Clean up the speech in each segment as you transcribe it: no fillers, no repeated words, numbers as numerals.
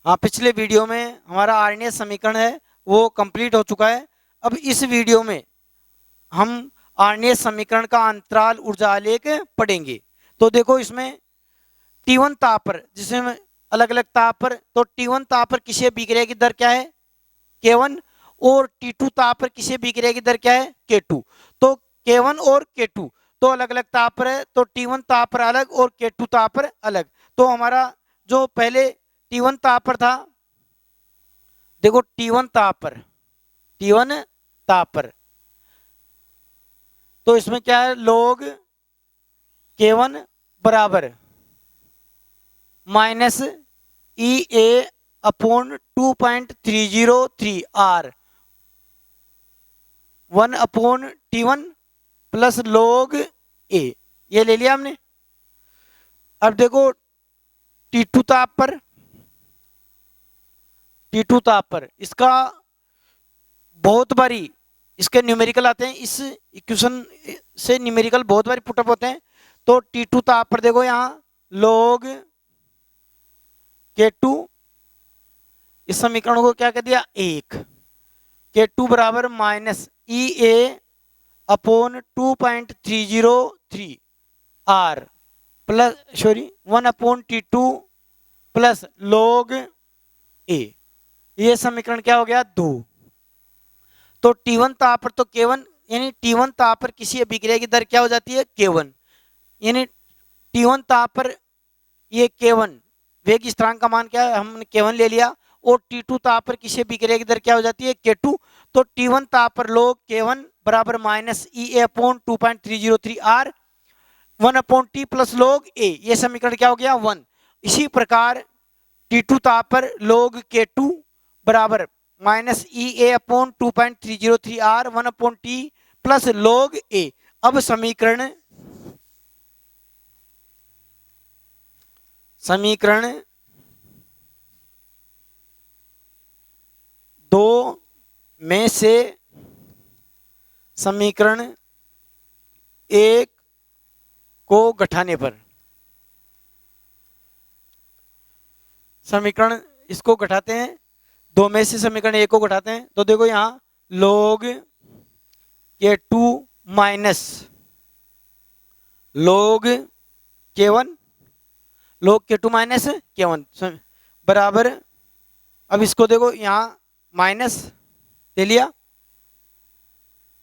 हाँ, पिछले वीडियो में हमारा आर्यनीय समीकरण है वो कंप्लीट हो चुका है। अब इस वीडियो में हम आर्यनीय समीकरण का अंतराल ऊर्जा आलेख पढ़ेंगे। तो देखो इसमें T1 ताप पर, जिसमें अलग अलग ताप पर, तो T1 ताप पर किसी अभिक्रिया की दर क्या है, K1। और T2 ताप पर किसी अभिक्रिया की दर क्या है, K2। तो K1 और K2 तो अलग अलग ताप पर है, तो T1 ताप पर अलग और K2 ताप पर अलग। तो हमारा जो पहले T1 ताप पर था, देखो T1 ताप पर, T1 ताप पर, तो इसमें क्या है, log K1 बराबर minus E A upon 2.303 R 1/T1 plus log A, ये ले लिया हमने। अब देखो T2 ताप पर, T2 ताप पर इसका बहुत बारी इसके न्यूमेरिकल आते हैं, इस इक्वेशन से न्यूमेरिकल बहुत बारी पुटअप होते हैं। तो T2 ताप पर देखो यहाँ log K2, इस समीकरण को क्या कर दिया, 1। K2 बराबर minus E A upon 2.303 R plus 1/T2 plus log A, ये समीकरण क्या हो गया, 2। तो T1 ताप पर तो K1, यानी T1 ताप पर किसी अभिक्रिया की दर क्या हो जाती है, K1। यानी T1 ताप पर ये K1 वेग स्थिरांक का मान क्या है, हमने K1 ले लिया। और T2 ताप पर किसी अभिक्रिया की दर क्या हो जाती है, K2। तो T1 ताप पर log K1 बराबर minus E A upon 2.303 R 1/T plus log A, ये समीकरण क्या हो गया, 1। इसी प्रकार T2 ताप पर log K2 बराबर minus E A upon 2.303 R 1/T plus log A. अब समीकरण दो में से समीकरण एक को घटाने पर, समीकरण इसको घटाते हैं, दो में से समीकरण एक को घटाते हैं। तो देखो यहाँ log K2 minus log K1, log K2 minus K1 बराबर, अब इसको देखो यहाँ माइनस ले लिया,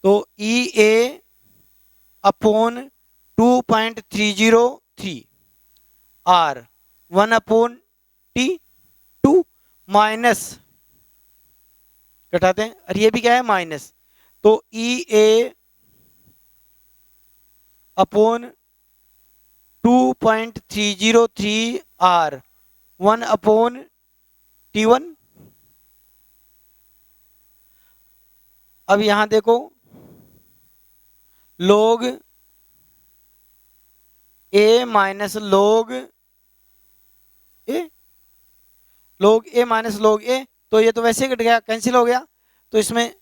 तो ई A upon 2.303 are 1/T2 minus, घटाते हैं, और ये भी क्या है, माइनस। तो ई ए अपॉन 2.303 आर 1/T1। अब यहां देखो log ए माइनस log ए, log ए माइनस log ए, तो ये तो वैसे ही घट गया, कैंसिल हो गया। तो इसमें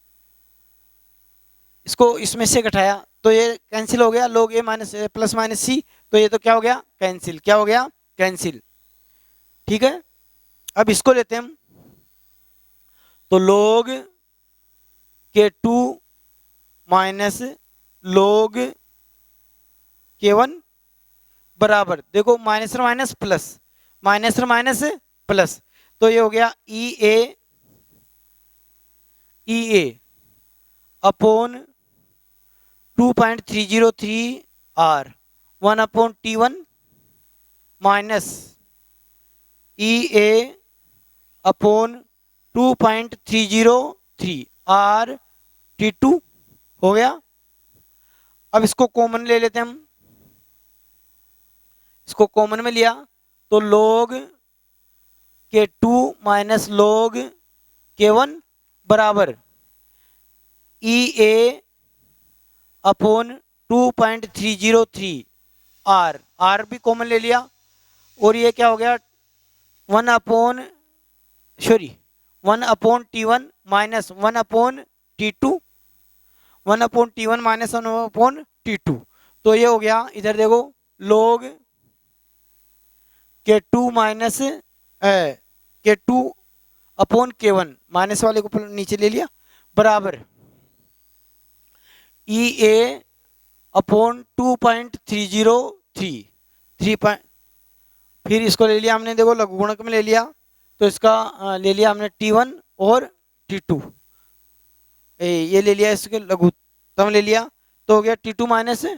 इसको इसमें से घटाया तो ये कैंसिल हो गया, log ए माइनस प्लस माइनस सी, तो ये तो क्या हो गया, कैंसिल, क्या हो गया, कैंसिल। ठीक है, अब इसको लेते हैं हम, तो log K2 minus log K1 बराबर, देखो minus minus plus, minus minus plus, तो ये हो गया E A upon 2.303 R 1/T1 minus E A upon 2.303 R T2 हो गया। अब इसको कॉमन ले लेते हैं हम, इसको कॉमन में लिया तो log K2 minus log K1 बराबर ई ए अपॉन 2.303 आर भी कॉमन ले लिया, और ये क्या हो गया, 1/T1 minus 1/T2, 1/T1 minus 1/T2, तो ये हो गया, इधर देखो log K2 minus K2 upon K1, minus वाले को नीचे ले लिया, बराबर EA अपॉन 2.303, फिर इसको ले लिया हमने, देखो लघुगुणक में ले लिया, तो इसका ले लिया हमने T1 और T2, ये ले लिया, इसके लघुत्तम ले लिया, तो हो गया T2 minus T1,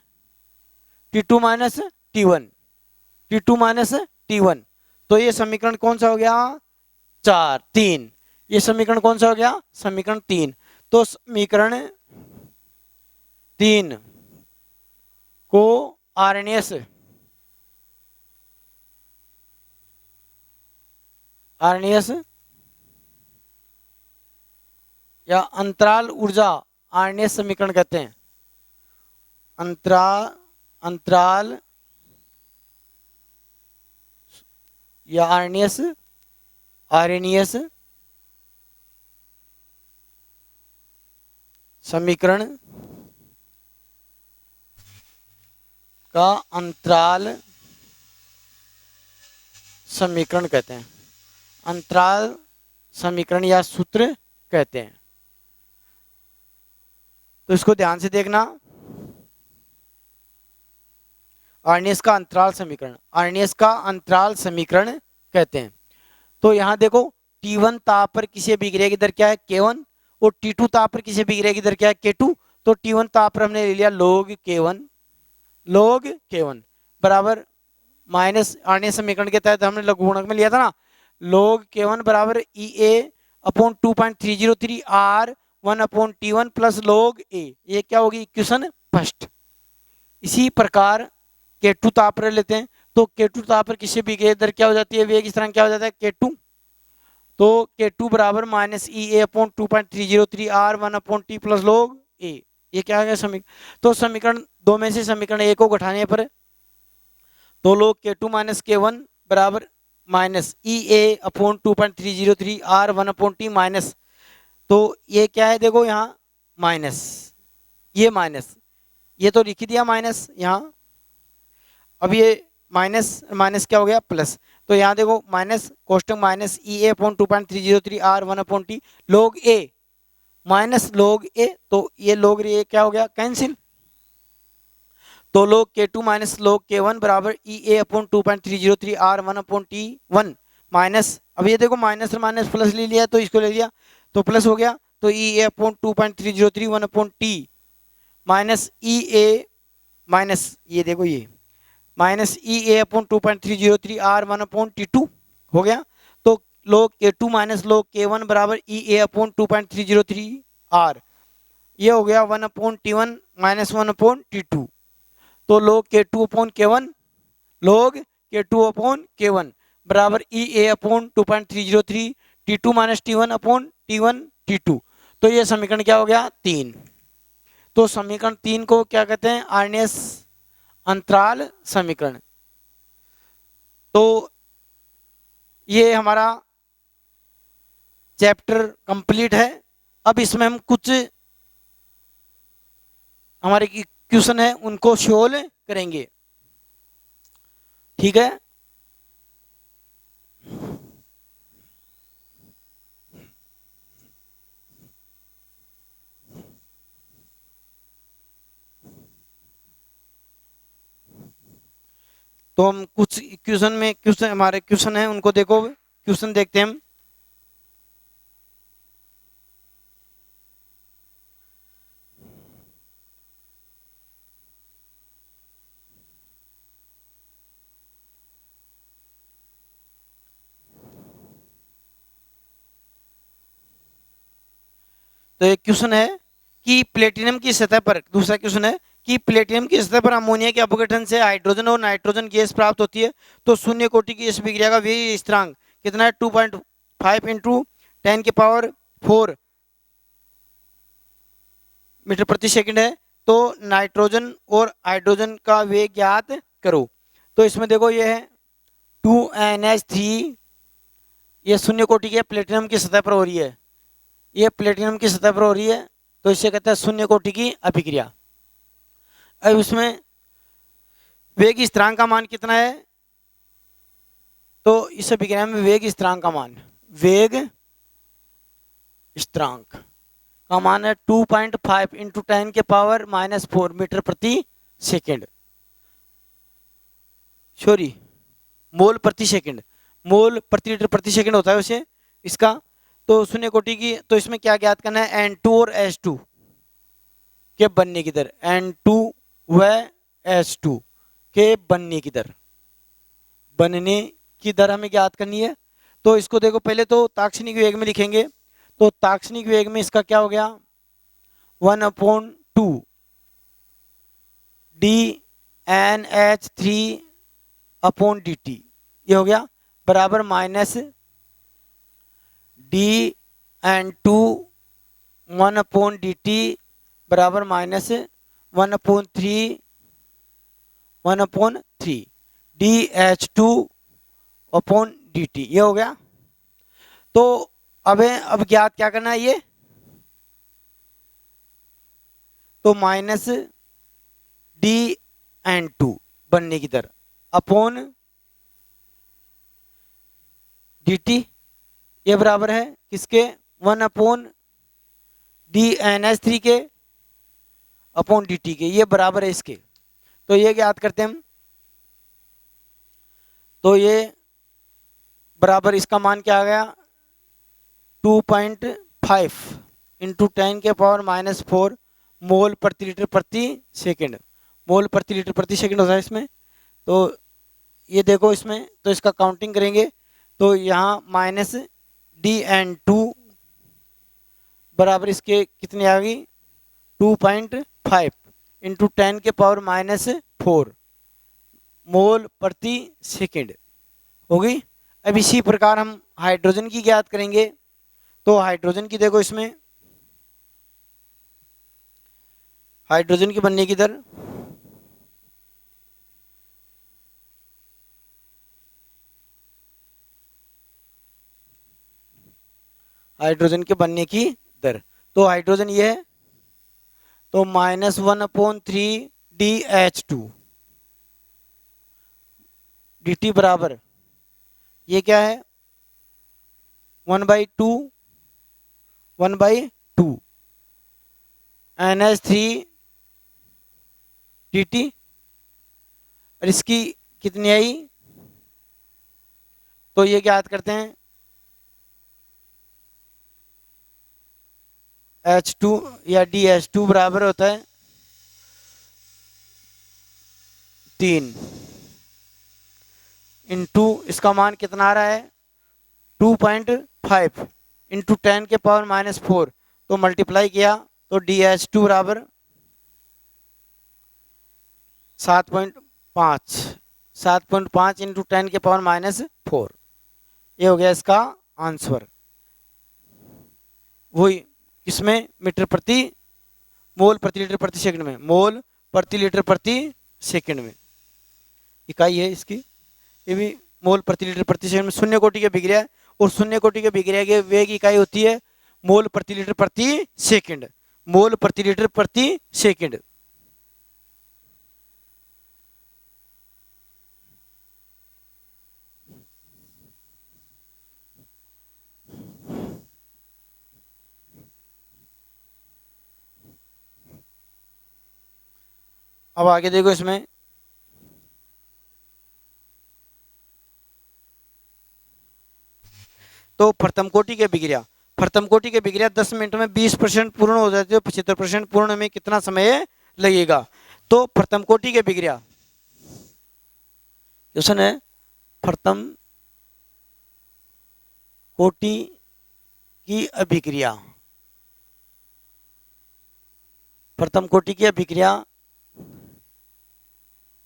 T2 minus T1। तो ये समीकरण कौन सा हो गया, 3। ये समीकरण कौन सा हो गया, समीकरण 3। तो समीकरण 3 को आरएनएस या अंतराल ऊर्जा आरएनएस समीकरण कहते हैं। अंतराल या आरएनएस समीकरण का अंतराल समीकरण कहते हैं, अंतराल समीकरण या सूत्र कहते हैं। तो इसको ध्यान से देखना, आरएनएस का अंतराल समीकरण, आरएनएस का अंतराल समीकरण कहते हैं। तो यहां देखो T1 ताप पर किसी अभिक्रिया की दर क्या है, K1, और T2 ताप पर किसी अभिक्रिया की दर क्या है, K2। तो T1 ताप पर हमने ले लिया log K1 बराबर माइनस, आरएनएस समीकरण के तहत हमने लघुगुणक में लिया था ना, log K1 बराबर EA upon 2.303 R1 upon T1 plus log A। ये क्या होगी, इक्वेशन फर्स्ट। इसी प्रकार K2 ताप पर लेते हैं, तो K2 ताप पर किसी भी दर क्या हो जाती है, वेग स्थिरांक क्या हो जाता है, K2। तो K2 बराबर minus EA upon 2.303 R1 upon T plus log A। ये क्या है समीकरण, तो समीकरण 2 में से समीकरण 1 को घटाने पर तो log K2 माइनस K1 बराबर minus EA upon 2.303 R1 upon T minus, तो ये क्या है, देखो यहाँ माइनस, ये माइनस, ये तो लिख दिया माइनस यहाँ, अब ये माइनस माइनस क्या हो गया, प्लस। तो यहाँ देखो माइनस कोष्टक minus EA upon 2.303 R1 upon T log A minus log A, तो ये log A क्या हो गया, कैंसिल। तो log K2 minus log K1 बराबर EA upon 2.303 R1 upon T1 minus, अब ये देखो माइनस और माइनस प्लस ले लिया, तो इसको ले लिया तो प्लस हो गया, तो EA upon 2.303 1 upon T minus EA minus, ये देखो ये minus EA upon 2.303 R1 upon T2 हो गया। तो log K2 minus log K1 बराबर EA अपॉन 2.303 R, ये हो गया 1 upon T1 minus 1 upon T2। तो log K2 upon K1 log K2 upon K1 बराबर EA upon 2.303 T2 minus T1 upon T1 T2। तो ये समीकरण क्या हो गया, 3। तो समीकरण 3 को क्या कहते हैं, आरएनएस अंतराल समीकरण। तो ये हमारा चैप्टर कंप्लीट है। अब इसमें हम कुछ हमारे क्वेश्चन है उनको सोल्व करेंगे, ठीक है। तो हम कुछ क्वेश्चन हमारे क्वेश्चन है उनको देखो, क्वेश्चन देखते हैं हम। तो एक क्वेश्चन है कि प्लेटिनम की सतह पर, दूसरा क्वेश्चन है कि प्लेटिनम की सतह पर अमोनिया के अपघटन से हाइड्रोजन और नाइट्रोजन गैस प्राप्त होती है, तो शून्य कोटि की इस विक्रिया का वेग स्थिरांक कितना है, 2.5 इंटू 10⁴ मीटर प्रति सेकंड है। तो नाइट्रोजन और हाइड्रोजन का वेग ज्ञात करो। तो इसमें देखो ये है 2NH3, ये शून्य कोटि की प्लेटिनम की सतह पर हो रही है, ये प्लेटिनम की सतह पर हो रही है, तो इसे कहते हैं शून्य कोटि की अभिक्रिया। अब इसमें वेग स्थिरांक का मान कितना है, तो इस अभिक्रिया में वेग स्थिरांक का मान वेग स्थिरांक का मान है 2.5 इंटू 10⁻⁻⁴ मीटर प्रति सेकेंड, सॉरी मोल प्रति सेकंड, मोल प्रति लीटर प्रति सेकंड होता है उसे इसका। तो शून्य कोटि की, तो इसमें क्या ज्ञात करना है, N2 और H2 के बनने की दर, N2 व H2 के बनने की दर, बनने की दर हमें ज्ञात करनी है। तो इसको देखो, पहले तो ताक्षणिक वेग में लिखेंगे। तो ताक्षणिक वेग में इसका क्या हो गया, 1/2 dNH3/dt, ये हो गया बराबर माइनस dN2 1/dt बराबर माइनस 1/3 dH2/dt, ये हो गया। तो अब ज्ञात क्या करना है ये, तो माइनस dN2 बनने की दर अपॉन dt, ये बराबर है किसके, 1/dNH3 के अपॉन dt के, ये बराबर है इसके। तो ये ज्ञात करते हैं हम। तो ये बराबर, इसका मान क्या आ गया, 2.5 इंटू 10⁻⁻⁴ मोल प्रति लीटर प्रति सेकंड, मोल प्रति लीटर प्रति सेकंड होता है इसमें। तो ये देखो इसमें, तो इसका काउंटिंग करेंगे तो यहाँ माइनस dN2 बराबर इसके कितनी आ गई, 2.5 इंटू 10⁻⁻⁴ मोल प्रति सेकंड हो गई। अब इसी प्रकार हम हाइड्रोजन की ज्ञात करेंगे। तो हाइड्रोजन की देखो, इसमें हाइड्रोजन की बनने की दर, हाइड्रोजन के बनने की दर, तो हाइड्रोजन ये है, तो -1/3 dH2 dt बराबर, ये क्या है, 1/2 NH3 dt, और इसकी कितनी आई, तो ये ज्ञात करते हैं, H2 या DH2 बराबर होता है 3 इंटू, इसका मान कितना आ रहा है, 2.5 इंटू 10⁻⁻⁴, तो मल्टीप्लाई किया तो DH2 बराबर 7.5 इंटू 10⁻⁻⁴, ये हो गया इसका आंसर। वही किसमें, मीटर प्रति, मोल प्रति लीटर प्रति सेकंड में, मोल प्रति लीटर प्रति सेकंड में इकाई है इसकी, ये भी मोल प्रति लीटर प्रति सेकंड में। शून्य कोटि के विक्रिया, और शून्य कोटि के विक्रिया के वेग इकाई होती है मोल प्रति लीटर प्रति सेकंड, मोल प्रति लीटर प्रति सेकंड। अब आगे देखो इसमें, तो प्रथम कोटि के विक्रिया, प्रथम कोटि के विक्रिया 10 मिनट में 20% पूर्ण हो जाती है, 75% पूर्ण में कितना समय लगेगा। तो प्रथम कोटि के विक्रिया, क्वेश्चन है, प्रथम कोटि की अभिक्रिया, प्रथम कोटि की अभिक्रिया,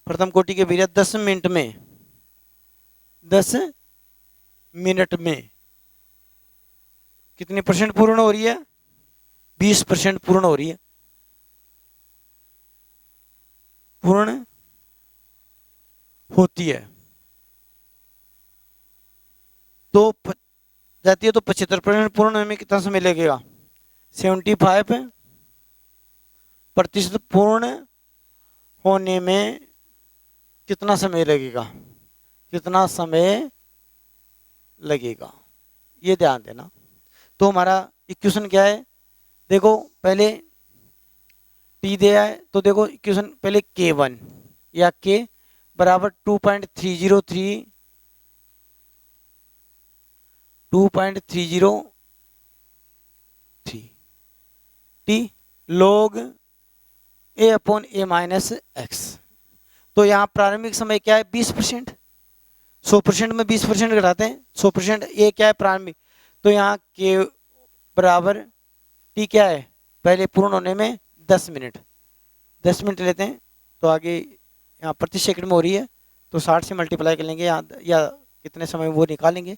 प्रथम कोटि की अभिक्रिया 10 मिनट में, 10 मिनट में कितनी परसेंट पूर्ण हो रही है, 20% पूर्ण हो रही है, पूर्ण होती है। तो जाती है, तो 75% पूर्ण में कितना समय लगेगा, 75% पूर्ण होने में कितना समय लगेगा, कितना समय लगेगा, ये ध्यान देना। तो हमारा इक्वेशन क्या है, देखो पहले टी दिया है, तो देखो इक्वेशन पहले K1 या K बराबर 2.303 T log a upon a minus x. तो यहाँ प्रारंभिक समय क्या है 20%, 100% में 20% घटाते हैं 100%, ये क्या है प्रारंभिक। तो यहाँ के बराबर टी क्या है पहले पूर्ण होने में 10 मिनट, 10 मिनट लेते हैं। तो आगे यहाँ प्रति सेकंड में हो रही है, तो 60 से मल्टीप्लाई कर लेंगे यहाँ, या कितने समय वो निकालेंगे।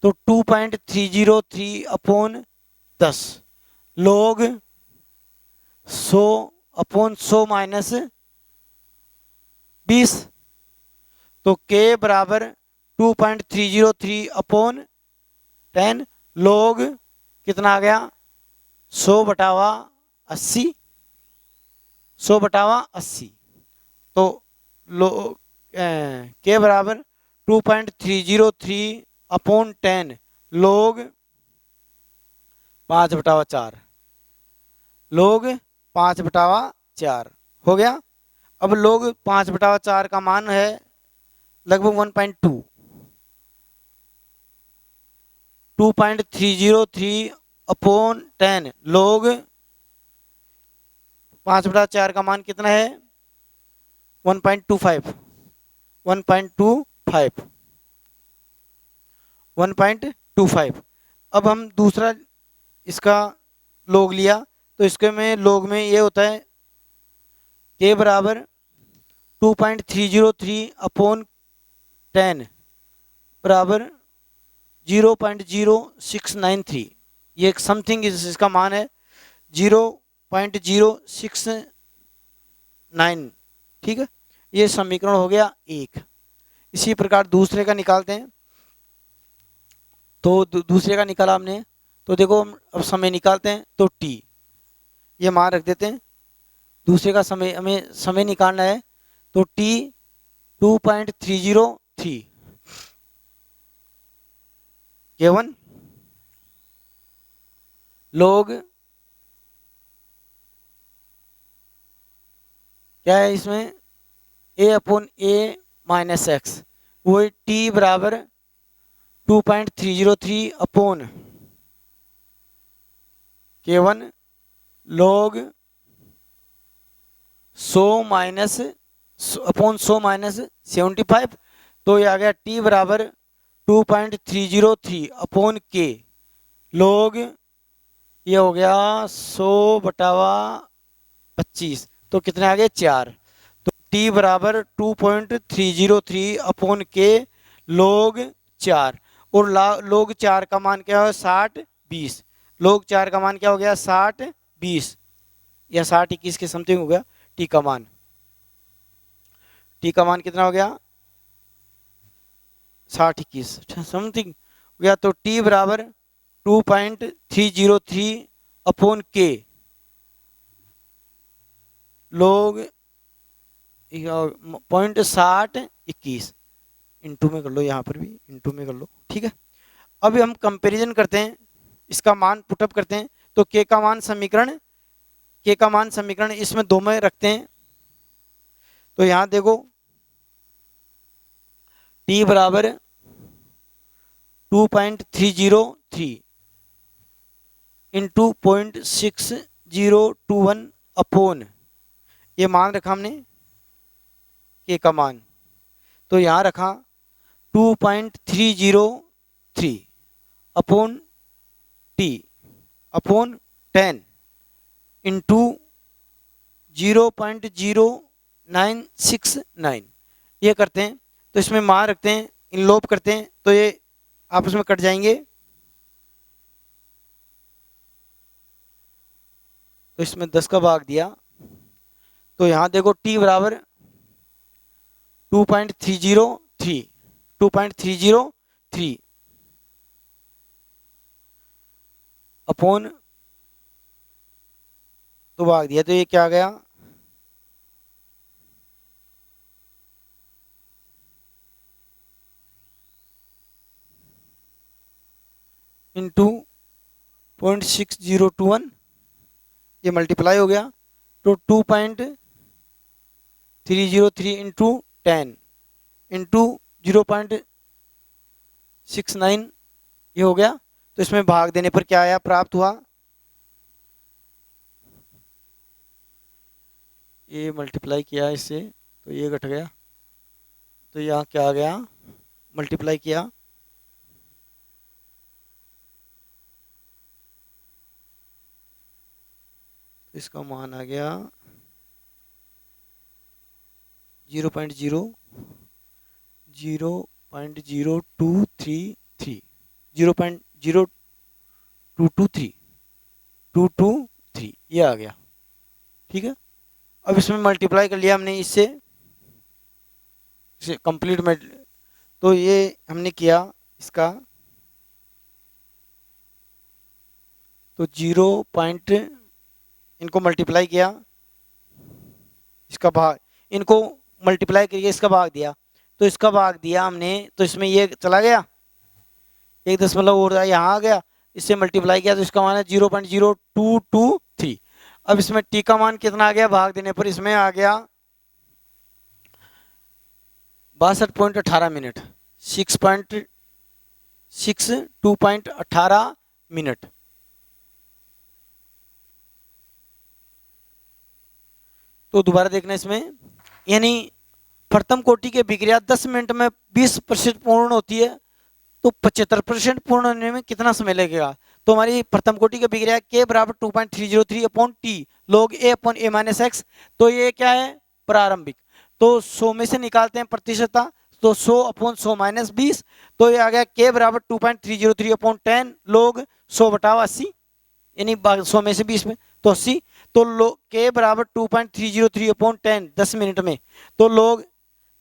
तो 2.303 अपॉन 10 log 100 अपॉन 100 माइनस 20। तो k बराबर 2.303 अपॉन 10 log कितना आ गया 100 बटावा 80, 100 बटावा 80। तो log k बराबर 2.303 अपॉन 10 log 5/4, log 5/4 हो गया। अब log 5/4 का मान है लगभग 1.2, 2.303 अपॉन 10 log 5/4 का मान कितना है 1.25, 1.25, 1.25। अब हम दूसरा इसका log लिया, तो इसके में log में ये होता है k बराबर 2.303 अपॉन 10 बराबर 0.0693, ये एक समथिंग इसका मान है 0.069, ठीक है। ये समीकरण हो गया एक। इसी प्रकार दूसरे का निकालते हैं। तो दूसरे का निकाला हमने, तो देखो अब समय निकालते हैं। तो t ये मान रख देते हैं, दूसरे का समय हमें समय निकालना है। तो t 2.303 K1 log क्या है इसमें a upon a minus x, वही t बराबर 2.303 upon K1 log 100 minus upon 100 minus 75। तो ये आ गया t बराबर 2.303 अपॉन k log ये हो गया 100 बटावा 25, तो कितने आ गए 4। तो t बराबर 2.303 अपॉन के log 4, और log 4 का मान क्या है 60/20, log 4 का मान क्या हो गया 60/20 या 60/21 के समथिंग हो गया। t का मान कितना हो गया 60/21 समथिंग हो गया। तो t बराबर 2.303 अपॉन के log 0.6021 इंटू में कर लो, यहाँ पर भी इंटू में कर लो, ठीक है। अभी हम कंपैरिजन करते हैं, इसका मान पुटअप करते हैं। तो k का मान समीकरण इसमें दो में रखते हैं। तो यहाँ देखो t बराबर 2.303 इंटू 0.6021 अपॉन ये मान रखा हमने k का मान, तो यहाँ रखा 2.303 अपॉन t अपॉन 10 इंटू 0.0969 ये करते हैं। तो इसमें मान रखते हैं, इन लोप करते हैं, तो ये आपस में कट जाएंगे। तो इसमें 10 का भाग दिया, तो यहाँ देखो t बराबर 2.303 अपॉन तो भाग दिया, तो ये क्या आ गया इंटू 0.6021, ये मल्टीप्लाई हो गया तो 2.303 इंटू 10 इंटू 0.69 ये हो गया। तो इसमें भाग देने पर क्या आया, प्राप्त हुआ, ये मल्टीप्लाई किया इससे तो ये घट गया, तो यहाँ क्या आ गया, मल्टीप्लाई किया तो इसका मान आ गया 0.0233 0.0223 ये आ गया। ठीक है, अब इसमें मल्टीप्लाई कर लिया हमने इसे कंप्लीट में, तो ये हमने किया इसका तो 0 पॉइंट, इनको मल्टीप्लाई किया, इसका भाग, इनको मल्टीप्लाई करके इसका भाग दिया, तो इसका भाग दिया हमने तो इसमें ये चला गया 1 दशमलव और यहाँ आ गया, इससे मल्टीप्लाई किया तो इसका मान है 0.0223। अब इसमें टी का मान कितना आ गया, भाग देने पर इसमें आ गया 62.18 मिनट, 2.18 मिनट। तो दोबारा देखना इसमें, यानी प्रथम कोटि की अभिक्रिया 10 मिनट में 20% पूर्ण होती है, तो 75% पूर्ण होने में कितना समय लगेगा। तो हमारी प्रथम कोटि की अभिक्रिया के बराबर 2.303 upon T log a upon a minus x, तो ये क्या है, प्रारंभिक, तो 100 में से निकालते हैं प्रतिशतता, तो 100 अपॉन 100 माइनस 20, तो ये आ गया के बराबर 2.303 अपॉन 10 log 100 बटा 80, यानी 100 में से 20 में तो 80, तो लोग के बराबर 2.303 अपॉन 10 10 मिनट में, तो लोग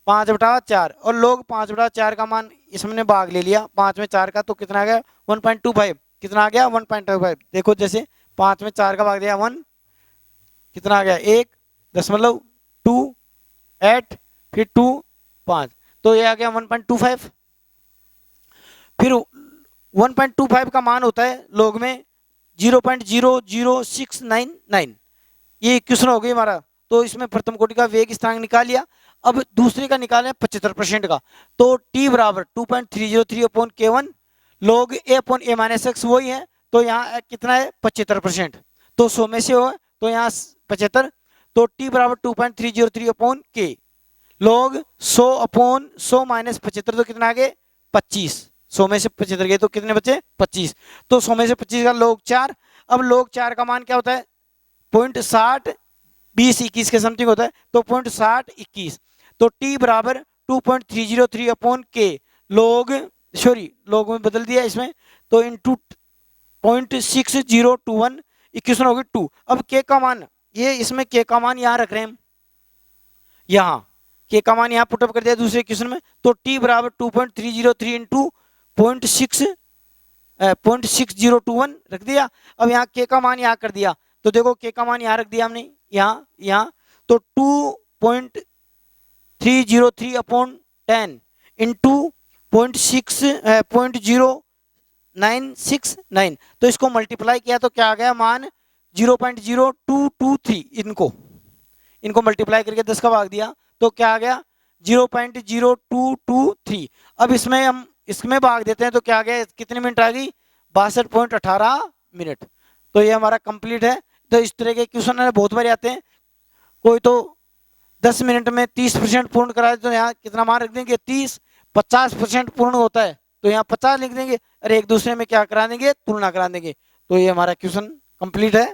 5/4 और लोग 5/4 का मान इसमें भाग ले लिया 5 में 4 का, तो कितना आ गया 1.25, कितना आ गया 1.25। देखो जैसे 5 में 4 का भाग दिया 1, कितना आ गया 1.28 फिर 2 5, तो ये आ गया 1.25। फिर 1.25 का मान होता है लोग में 0.00699, ये क्वेश्चन हो गई हमारा। तो इसमें प्रथम कोटि का वेग स्थिरांक निकाल लिया। अब दूसरे का निकालें 75% का, तो t बराबर 2.303 upon k1 log a upon a minus x वही है, तो यहाँ कितना है 75%, तो 100 में से हो तो यहाँ 75, तो t बराबर 2.303 upon k log 100 upon 100 minus 75, तो कितना आ गए 25, 100 में से 75 गए तो कितने बचे 25, तो 100 में से 25 का log 4। अब log 4 का मान क्या होता है 0.60 20 21 के समथिंग होता है, तो 0.60 21, तो t बराबर 2.303 अपॉन के log log में बदल दिया इसमें, तो इंटू 0.6021 इक्वेशन होगी 2। अब k का मान, ये इसमें k का मान यहाँ रख रहे हैं हम, यहाँ k का मान यहाँ पुटअप कर दिया दूसरे इक्वेशन में, तो t बराबर 2.303 इंटू 0.6021 रख दिया। अब यहाँ k का मान यहाँ कर दिया, तो देखो k का मान यहाँ रख दिया हमने यहाँ, तो 2.303 अपॉन 10 इंटू 0.0969, तो इसको मल्टीप्लाई किया तो क्या आ गया मान 0.0223, इनको मल्टीप्लाई करके 10 का भाग दिया तो क्या आ गया 0.0223। अब इसमें हम इसमें भाग देते हैं तो क्या आ गया, कितने मिनट आ गई 62.18 मिनट। तो ये हमारा कंप्लीट है। तो इस तरह के क्वेश्चन बहुत बार आते हैं, कोई तो 10 मिनट में 30% पूर्ण करा दे तो यहाँ कितना मान रख देंगे 30, 50% पूर्ण होता है तो यहाँ 50 लिख देंगे, और एक दूसरे में क्या करा देंगे तुलना करा देंगे। तो ये हमारा क्वेश्चन कंप्लीट है।